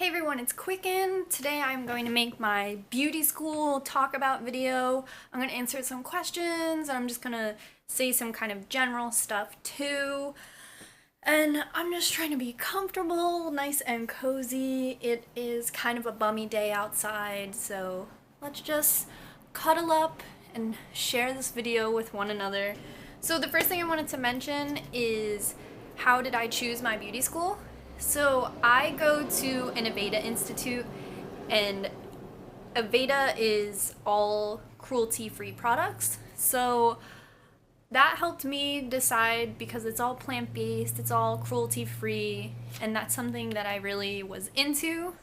Hey everyone, it's Quicken. Today I'm going to make my beauty school talk about video. I'm going to answer some questions. I'm just going to say some kind of general stuff too. And I'm just trying to be comfortable, nice and cozy. It is kind of a bummy day outside, so let's just cuddle up and share this video with one another. So the first thing I wanted to mention is how did I choose my beauty school? So I go to an Aveda Institute, and Aveda is all cruelty-free products. So that helped me decide because it's all plant-based, it's all cruelty-free, and that's something that I really was into.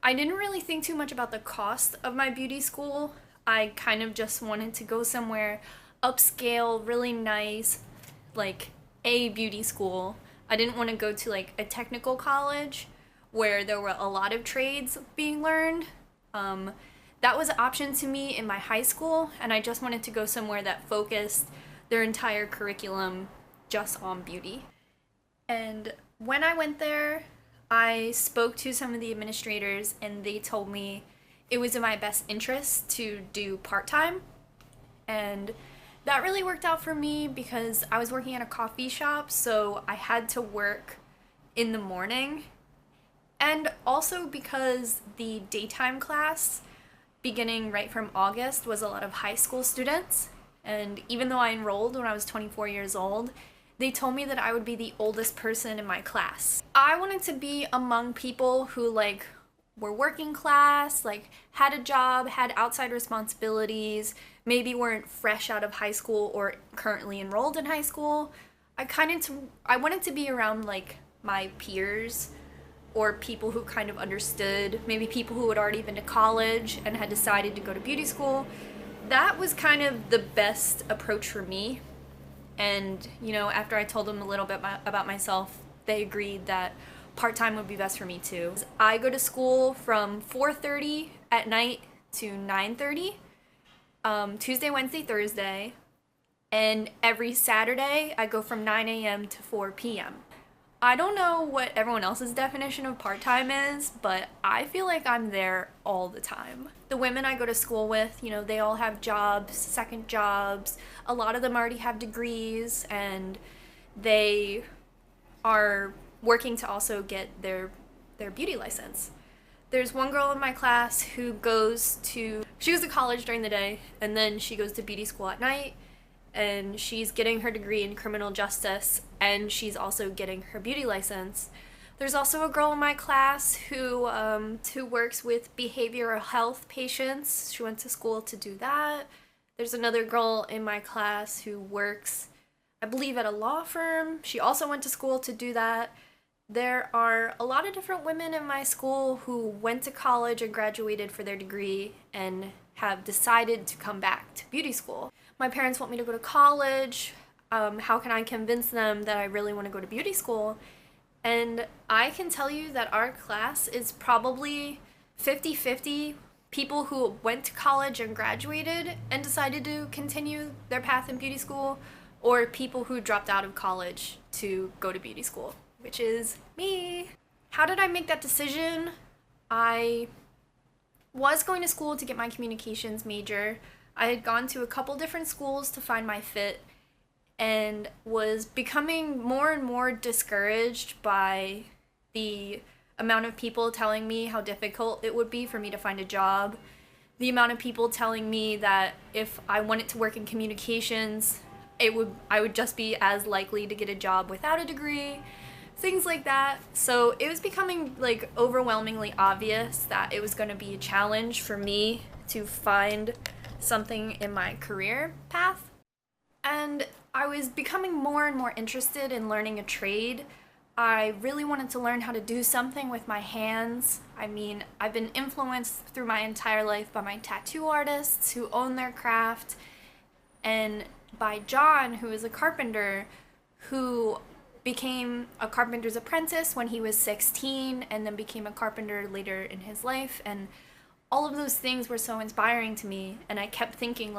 I didn't really think too much about the cost of my beauty school. I kind of just wanted to go somewhere upscale, really nice, like a beauty school. I didn't want to go to like a technical college where there were a lot of trades being learned. That was an option to me in my high school, and I just wanted to go somewhere that focused their entire curriculum just on beauty. And when I went there, I spoke to some of the administrators, and they told me it was in my best interest to do part-time. And that really worked out for me because I was working at a coffee shop, so I had to work in the morning. And also because the daytime class, beginning right from August, was a lot of high school students. And even though I enrolled when I was 24 years old, they told me that I would be the oldest person in my class. I wanted to be among people who were working class, had a job, had outside responsibilities, maybe weren't fresh out of high school or currently enrolled in high school. I wanted to be around my peers or people who kind of understood, maybe people who had already been to college and had decided to go to beauty school. That was kind of the best approach for me. And, after I told them a little bit about myself, they agreed that part-time would be best for me too. I go to school from 4:30 at night to 9:30, Tuesday, Wednesday, Thursday, and every Saturday I go from 9 a.m. to 4 p.m. I don't know what everyone else's definition of part-time is, but I feel like I'm there all the time. The women I go to school with, they all have jobs, second jobs. A lot of them already have degrees, and they are working to also get their beauty license. There's one girl in my class who she goes to college during the day, and then she goes to beauty school at night, and she's getting her degree in criminal justice, and she's also getting her beauty license. There's also a girl in my class who works with behavioral health patients. She went to school to do that. There's another girl in my class who works, I believe, at a law firm. She also went to school to do that. There are a lot of different women in my school who went to college and graduated for their degree and have decided to come back to beauty school. My parents want me to go to college. How can I convince them that I really want to go to beauty school? And I can tell you that our class is probably 50-50 people who went to college and graduated and decided to continue their path in beauty school, or people who dropped out of college to go to beauty school, which is me. How did I make that decision? I was going to school to get my communications major. I had gone to a couple different schools to find my fit and was becoming more and more discouraged by the amount of people telling me how difficult it would be for me to find a job, the amount of people telling me that if I wanted to work in communications, I would just be as likely to get a job without a degree, things like that. So it was becoming overwhelmingly obvious that it was going to be a challenge for me to find something in my career path. And I was becoming more and more interested in learning a trade. I really wanted to learn how to do something with my hands. I mean, I've been influenced through my entire life by my tattoo artists who own their craft, and by John, who is a carpenter, who became a carpenter's apprentice when he was 16 and then became a carpenter later in his life. And all of those things were so inspiring to me, and I kept thinking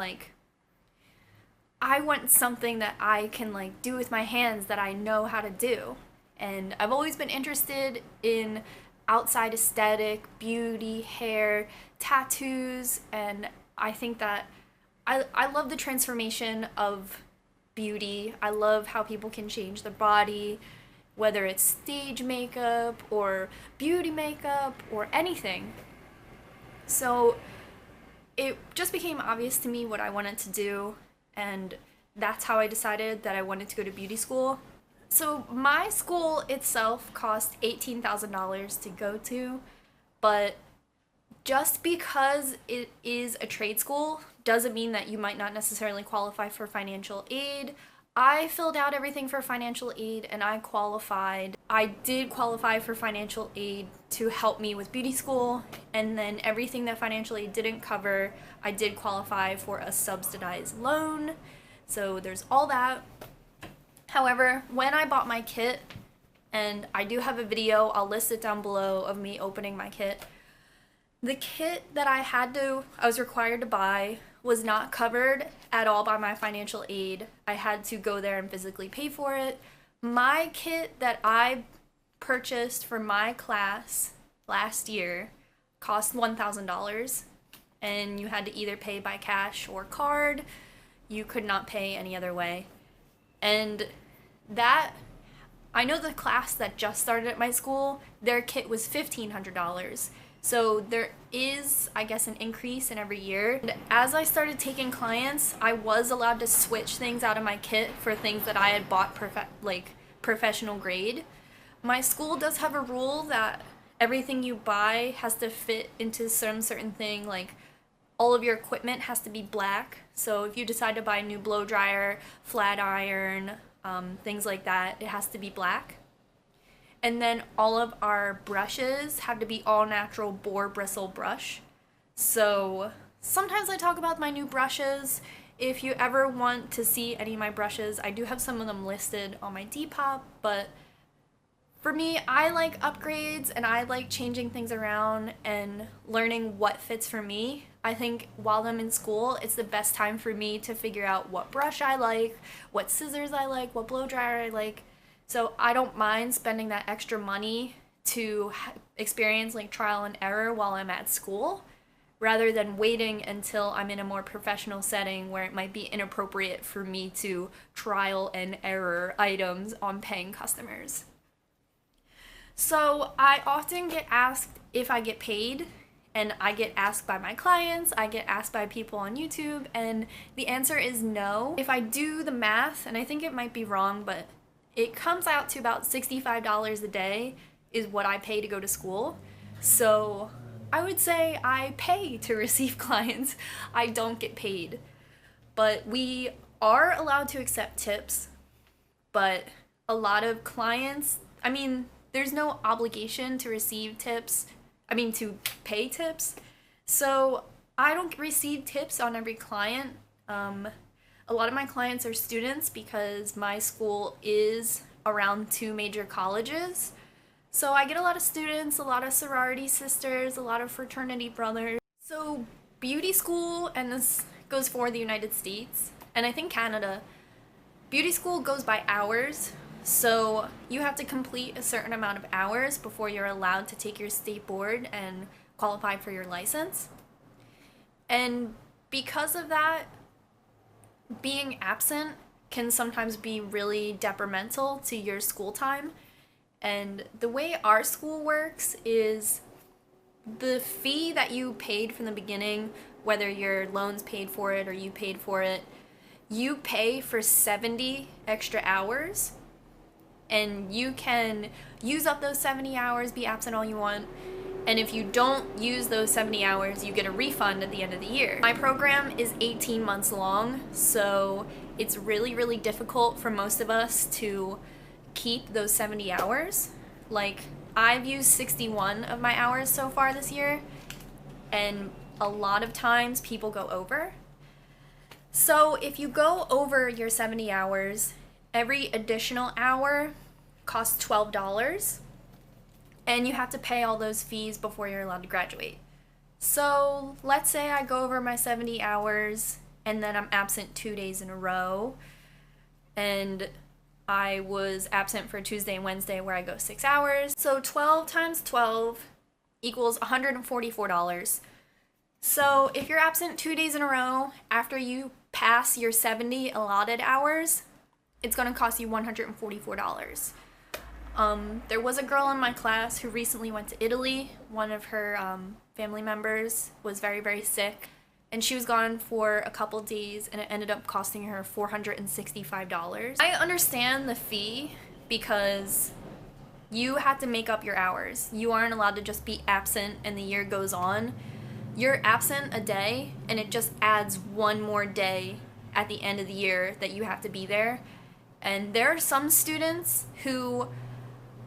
I want something that I can do with my hands that I know how to do. And I've always been interested in outside aesthetic, beauty, hair, tattoos, and I think that I love the transformation of beauty. I love how people can change their body, whether it's stage makeup or beauty makeup or anything. So it just became obvious to me what I wanted to do, and that's how I decided that I wanted to go to beauty school. So my school itself cost $18,000 to go to, but just because it is a trade school doesn't mean that you might not necessarily qualify for financial aid. I filled out everything for financial aid and I qualified. I did qualify for financial aid to help me with beauty school, and then everything that financial aid didn't cover, I did qualify for a subsidized loan. So there's all that. However, when I bought my kit, and I do have a video, I'll list it down below, of me opening my kit. The kit that I was required to buy was not covered at all by my financial aid. I had to go there and physically pay for it. My kit that I purchased for my class last year cost $1,000, and you had to either pay by cash or card. You could not pay any other way. And that, I know the class that just started at my school, their kit was $1,500. So there is, I guess, an increase in every year. And as I started taking clients, I was allowed to switch things out of my kit for things that I had bought professional grade. My school does have a rule that everything you buy has to fit into some certain thing, like all of your equipment has to be black. So if you decide to buy a new blow dryer, flat iron, things like that, it has to be black. And then all of our brushes have to be all natural boar bristle brush. So sometimes I talk about my new brushes. If you ever want to see any of my brushes, I do have some of them listed on my Depop, but for me, I like upgrades and I like changing things around and learning what fits for me. I think while I'm in school, it's the best time for me to figure out what brush I like, what scissors I like, what blow dryer I like. So I don't mind spending that extra money to experience like trial and error while I'm at school, rather than waiting until I'm in a more professional setting where it might be inappropriate for me to trial and error items on paying customers. So I often get asked if I get paid, and I get asked by my clients, I get asked by people on YouTube, and the answer is no. If I do the math, and I think it might be wrong, but it comes out to about $65 a day is what I pay to go to school. So I would say I pay to receive clients. I don't get paid. But we are allowed to accept tips, but a lot of clients, there's no obligation to receive tips, to pay tips. So I don't receive tips on every client. A lot of my clients are students because my school is around 2 major colleges. So I get a lot of students, a lot of sorority sisters, a lot of fraternity brothers. So beauty school, and this goes for the United States, and I think Canada, beauty school goes by hours. So you have to complete a certain amount of hours before you're allowed to take your state board and qualify for your license. And because of that, being absent can sometimes be really detrimental to your school time. And the way our school works is the fee that you paid from the beginning, whether your loans paid for it or you paid for it, you pay for 70 extra hours, and you can use up those 70 hours, be absent all you want. And if you don't use those 70 hours, you get a refund at the end of the year. My program is 18 months long, so it's really, really difficult for most of us to keep those 70 hours. Like, I've used 61 of my hours so far this year, and a lot of times people go over. So if you go over your 70 hours, every additional hour costs $12. And you have to pay all those fees before you're allowed to graduate. So let's say I go over my 70 hours and then I'm absent 2 days in a row, and I was absent for Tuesday and Wednesday where I go 6 hours. So 12 times 12 equals $144. So if you're absent 2 days in a row after you pass your 70 allotted hours, it's gonna cost you $144. There was a girl in my class who recently went to Italy. One of her family members was very, very sick, and she was gone for a couple days, and it ended up costing her $465. I understand the fee because you have to make up your hours. You aren't allowed to just be absent and the year goes on. You're absent a day, and it just adds one more day at the end of the year that you have to be there. And there are some students who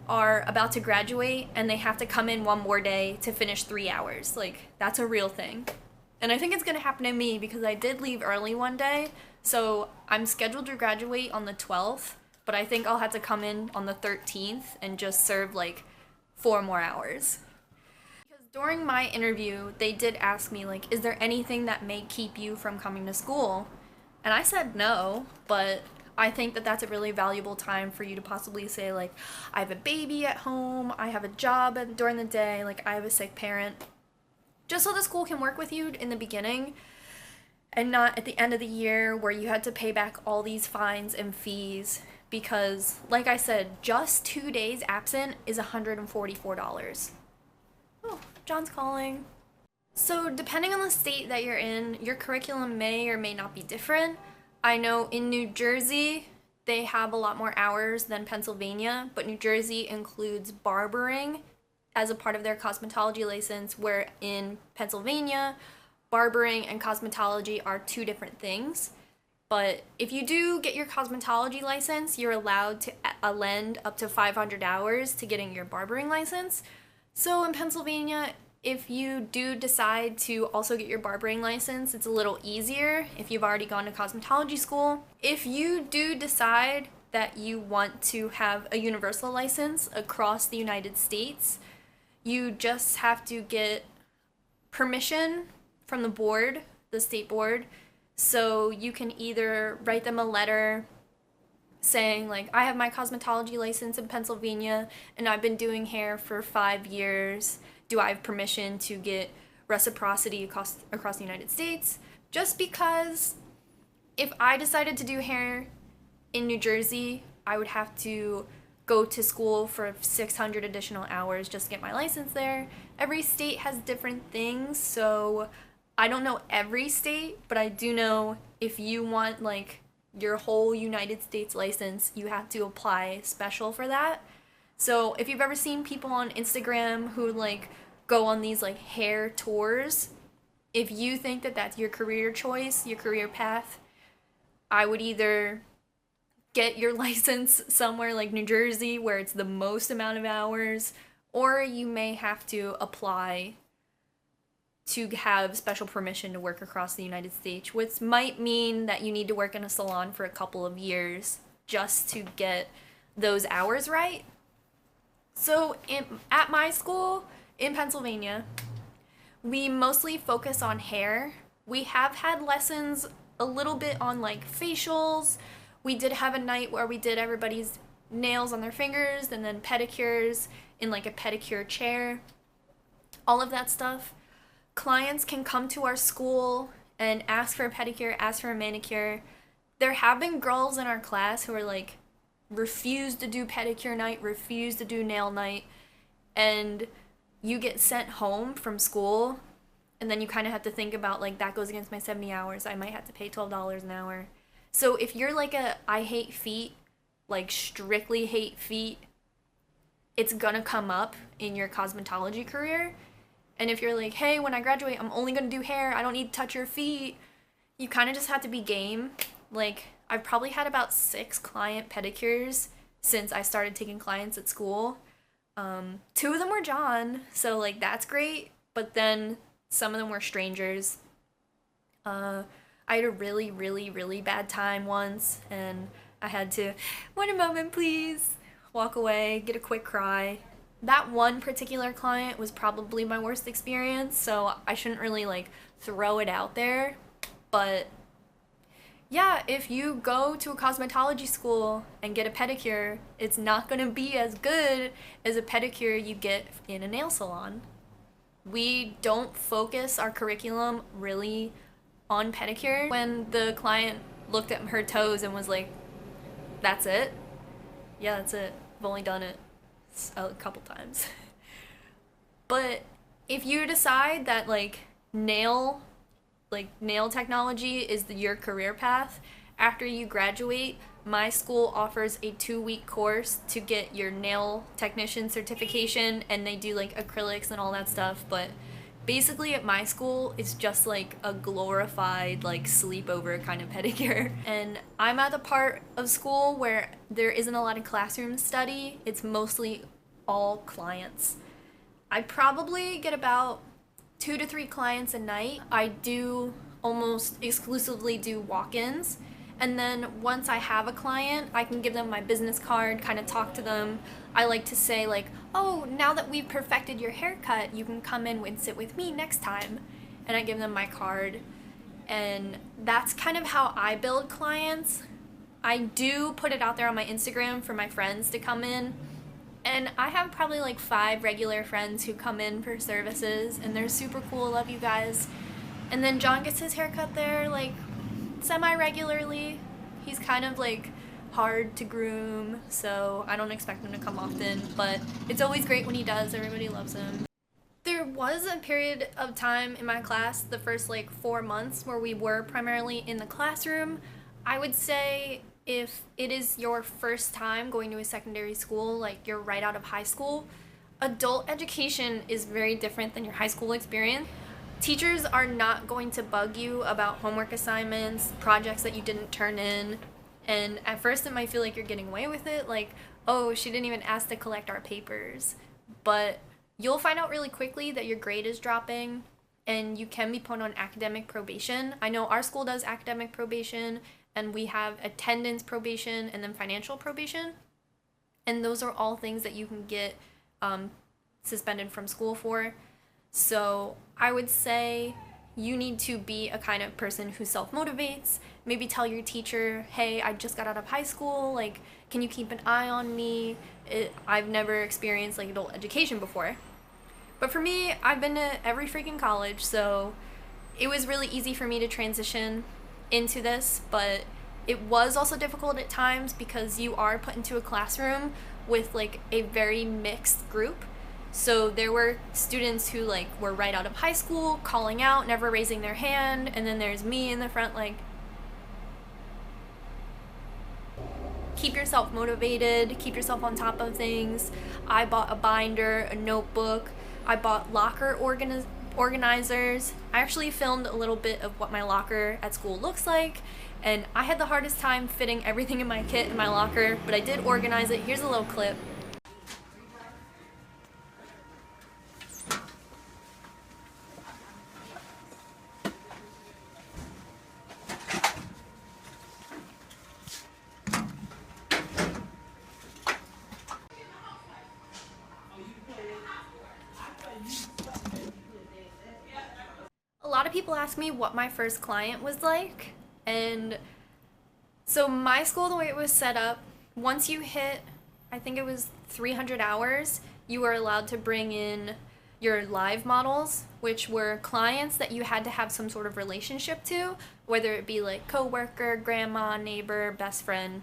are about to graduate and they have to come in one more day to finish 3 hours. Like, that's a real thing. And I think it's gonna happen to me because I did leave early one day, so I'm scheduled to graduate on the 12th, but I think I'll have to come in on the 13th and just serve like 4 more hours. Because during my interview, they did ask me, like, is there anything that may keep you from coming to school? And I said no, but I think that that's a really valuable time for you to possibly say, like, I have a baby at home, I have a job during the day, like, I have a sick parent. Just so the school can work with you in the beginning and not at the end of the year where you had to pay back all these fines and fees because, like I said, just 2 days absent is $144. Oh, John's calling. So depending on the state that you're in, your curriculum may or may not be different. I know in New Jersey, they have a lot more hours than Pennsylvania, but New Jersey includes barbering as a part of their cosmetology license, where in Pennsylvania, barbering and cosmetology are 2 different things. But if you do get your cosmetology license, you're allowed to lend up to 500 hours to getting your barbering license. So in Pennsylvania, if you do decide to also get your barbering license, it's a little easier if you've already gone to cosmetology school. If you do decide that you want to have a universal license across the United States, you just have to get permission from the board, the state board. So you can either write them a letter saying, like, I have my cosmetology license in Pennsylvania and I've been doing hair for 5 years. Do I have permission to get reciprocity across the United States? Just because if I decided to do hair in New Jersey, I would have to go to school for 600 additional hours just to get my license there. Every state has different things, so I don't know every state, but I do know if you want, like, your whole United States license, you have to apply special for that. So if you've ever seen people on Instagram who, like, go on these, like, hair tours, if you think that that's your career choice, your career path, I would either get your license somewhere like New Jersey where it's the most amount of hours, or you may have to apply to have special permission to work across the United States, which might mean that you need to work in a salon for a couple of years just to get those hours right. So at my school in Pennsylvania, we mostly focus on hair. We have had lessons a little bit on, like, facials. We did have a night where we did everybody's nails on their fingers and then pedicures in, like, a pedicure chair. All of that stuff. Clients can come to our school and ask for a pedicure, ask for a manicure. There have been girls in our class who are, like, refuse to do pedicure night, refuse to do nail night, and you get sent home from school, and then you kind of have to think about, like, that goes against my 70 hours. I might have to pay $12 an hour. So if you're like I hate feet, like strictly hate feet, it's gonna come up in your cosmetology career. And if you're like, hey, when I graduate, I'm only gonna do hair, I don't need to touch your feet, you kind of just have to be game. Like, I've probably had about 6 client pedicures since I started taking clients at school. 2 of them were John, so, like, that's great, but then some of them were strangers. I had a really, really, really bad time once, and I had to, 1 moment please, walk away, get a quick cry. That one particular client was probably my worst experience, so I shouldn't really, like, throw it out there, but yeah, if you go to a cosmetology school and get a pedicure, it's not gonna be as good as a pedicure you get in a nail salon. We don't focus our curriculum really on pedicure. When the client looked at her toes and was like, that's it? Yeah, that's it. I've only done it a couple times. But if you decide that nail nail technology is your career path, after you graduate, my school offers a 2-week course to get your nail technician certification, and they do like acrylics and all that stuff. But basically at my school, it's just like a glorified like sleepover kind of pedicure. And I'm at the part of school where there isn't a lot of classroom study. It's mostly all clients. I probably get about 2 to 3 clients a night. I do almost exclusively do walk-ins, and then once I have a client, I can give them my business card, kind of talk to them. I like to say like, oh, now that we've perfected your haircut, you can come in and sit with me next time. And I give them my card, and that's kind of how I build clients. I do put it out there on my Instagram for my friends to come in. And I have probably like 5 regular friends who come in for services, and they're super cool. Love you guys. And then John gets his haircut there like semi-regularly. He's kind of like hard to groom, so I don't expect him to come often, but it's always great when he does. Everybody loves him. There was a period of time in my class, the first like 4 months, where we were primarily in the classroom. I would say if it is your first time going to a secondary school, like you're right out of high school, adult education is very different than your high school experience. Teachers are not going to bug you about homework assignments, projects that you didn't turn in, and at first it might feel like you're getting away with it, like, oh, she didn't even ask to collect our papers. But you'll find out really quickly that your grade is dropping, and you can be put on academic probation. I know our school does academic probation, and we have attendance probation and then financial probation. And those are all things that you can get suspended from school for. So I would say you need to be a kind of person who self-motivates. Maybe tell your teacher, hey, I just got out of high school, like, can you keep an eye on me? I've never experienced like adult education before. But for me, I've been to every freaking college, so it was really easy for me to transition into this, but it was also difficult at times because you are put into a classroom with like a very mixed group. So there were students who like were right out of high school, calling out, never raising their hand, and then there's me in the front like, keep yourself motivated, keep yourself on top of things. I bought a binder, a notebook, I bought locker organizers. I actually filmed a little bit of what my locker at school looks like, and I had the hardest time fitting everything in my kit in my locker, but I did organize it. Here's a little clip. A lot of people ask me what my first client was like, and so my school, the way it was set up, once you hit, I think it was 300 hours, you were allowed to bring in your live models, which were clients that you had to have some sort of relationship to, whether it be like coworker, grandma, neighbor, best friend.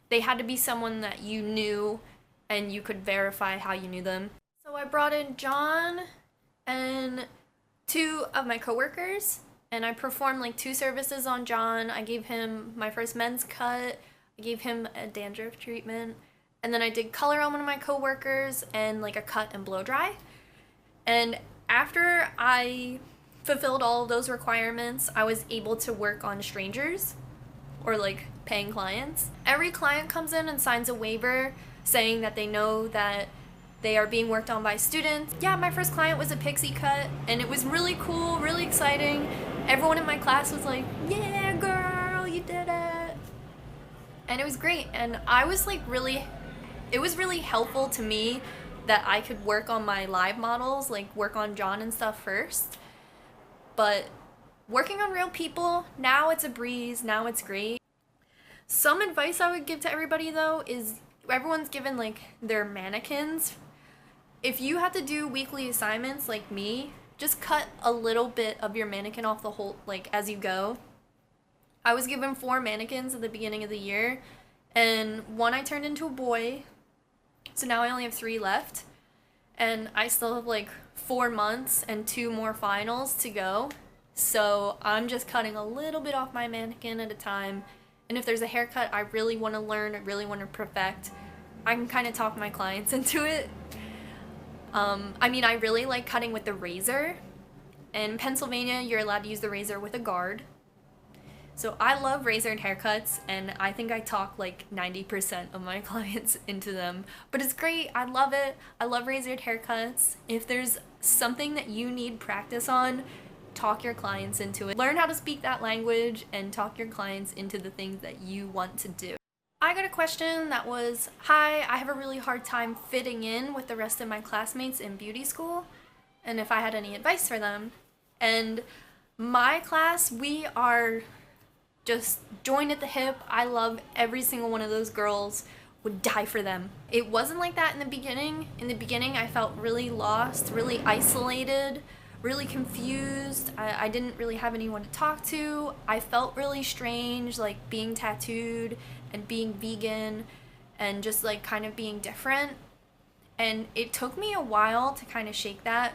They had to be someone that you knew and you could verify how you knew them. So I brought in John and 2 of my coworkers, and I performed like 2 services on John. I gave him my first men's cut, I gave him a dandruff treatment, and then I did color on one of my coworkers and like a cut and blow dry. And after I fulfilled all of those requirements, I was able to work on strangers or like paying clients. Every client comes in and signs a waiver saying that they know that they are being worked on by students. Yeah, my first client was a pixie cut, and it was really cool, really exciting. Everyone in my class was like, yeah, girl, you did it. And it was great, and I was like it was really helpful to me that I could work on my live models, like work on John and stuff first. But working on real people, now it's a breeze, now it's great. Some advice I would give to everybody though is everyone's given like their mannequins. If you have to do weekly assignments like me, just cut a little bit of your mannequin off the whole, like as you go. I was given 4 mannequins at the beginning of the year, and one I turned into a boy, so now I only have 3 left, and I still have like 4 months and 2 more finals to go, so I'm just cutting a little bit off my mannequin at a time. And if there's a haircut I really want to learn, I really want to perfect, I can kind of talk my clients into it. I mean, I really like cutting with the razor. In Pennsylvania, you're allowed to use the razor with a guard. So I love razored haircuts, and I think I talk like 90% of my clients into them. But it's great. I love it. I love razored haircuts. If there's something that you need practice on, talk your clients into it. Learn how to speak that language and talk your clients into the things that you want to do. I got a question that was, hi, I have a really hard time fitting in with the rest of my classmates in beauty school, and if I had any advice for them. And my class, we are just joined at the hip. I love every single one of those girls, would die for them. It wasn't like that in the beginning. In the beginning, I felt really lost, really isolated, really confused. I didn't really have anyone to talk to. I felt really strange, like being tattooed and being vegan and just like kind of being different. And it took me a while to kind of shake that,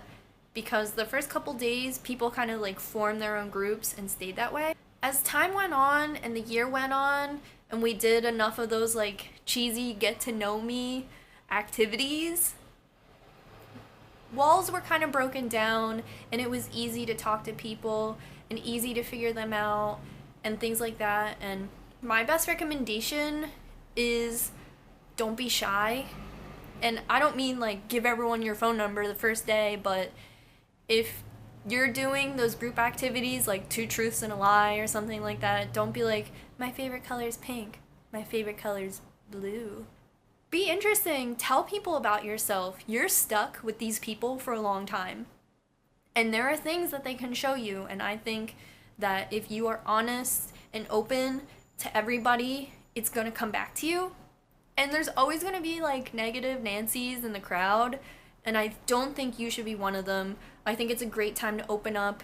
because the first couple days people kind of like formed their own groups and stayed that way. As time went on and the year went on and we did enough of those like cheesy get to know me activities, walls were kind of broken down, and it was easy to talk to people and easy to figure them out and things like that. And my best recommendation is don't be shy. And I don't mean like give everyone your phone number the first day, but if you're doing those group activities like 2 truths and a lie or something like that, don't be like, my favorite color is pink, my favorite color is blue. Be interesting. Tell people about yourself. You're stuck with these people for a long time, and there are things that they can show you. And I think that if you are honest and open to everybody, it's going to come back to you. And there's always going to be like negative Nancys in the crowd, and I don't think you should be one of them. I think it's a great time to open up.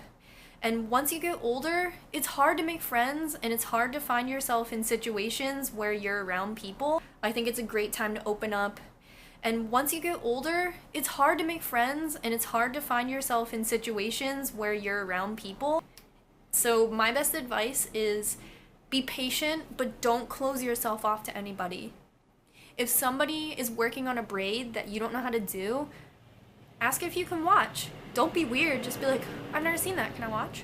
And once you get older, it's hard to make friends, and it's hard to find yourself in situations where you're around people. I think it's a great time to open up. And once you get older, it's hard to make friends, and it's hard to find yourself in situations where you're around people. So my best advice is be patient, but don't close yourself off to anybody. If somebody is working on a braid that you don't know how to do, ask if you can watch. Don't be weird, just be like, I've never seen that, can I watch?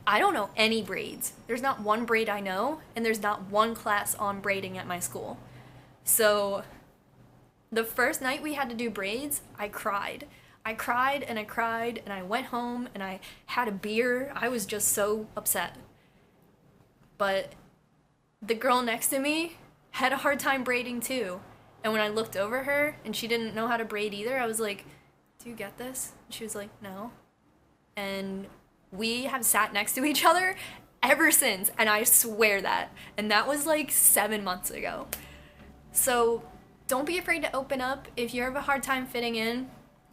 I don't know any braids. There's not one braid I know, and there's not one class on braiding at my school. So the first night we had to do braids, I cried. I cried and I cried, and I went home and I had a beer. I was just so upset. But the girl next to me had a hard time braiding too. And when I looked over her and she didn't know how to braid either, I was like, do you get this? And she was like, no. And we have sat next to each other ever since, and I swear that. And that was like 7 months ago. So don't be afraid to open up. If you have a hard time fitting in,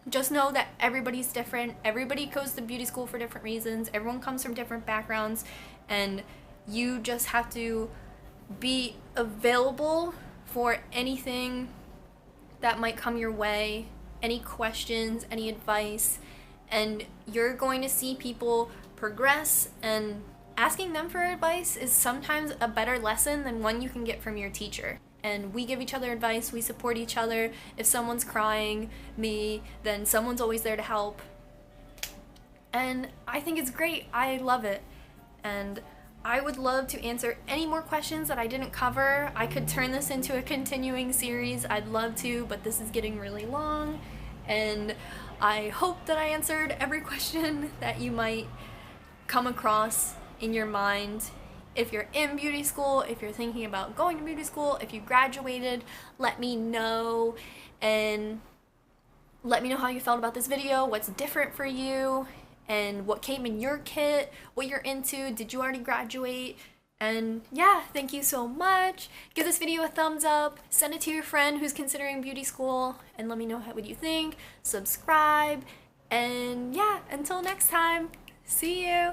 just know that everybody's different. Everybody goes to beauty school for different reasons. Everyone comes from different backgrounds, and you just have to be available for anything that might come your way, any questions, any advice, and you're going to see people progress, and asking them for advice is sometimes a better lesson than one you can get from your teacher. And we give each other advice, we support each other. If someone's crying, then someone's always there to help. And I think it's great. I love it. And I would love to answer any more questions that I didn't cover. I could turn this into a continuing series. I'd love to, but this is getting really long. And I hope that I answered every question that you might come across in your mind. If you're in beauty school, if you're thinking about going to beauty school, if you graduated, let me know. And let me know how you felt about this video, what's different for you. and what came in your kit, what you're into, did you already graduate? And yeah, thank you so much. Give this video a thumbs up, send it to your friend who's considering beauty school, and let me know what you think. Subscribe, and yeah, until next time, see you.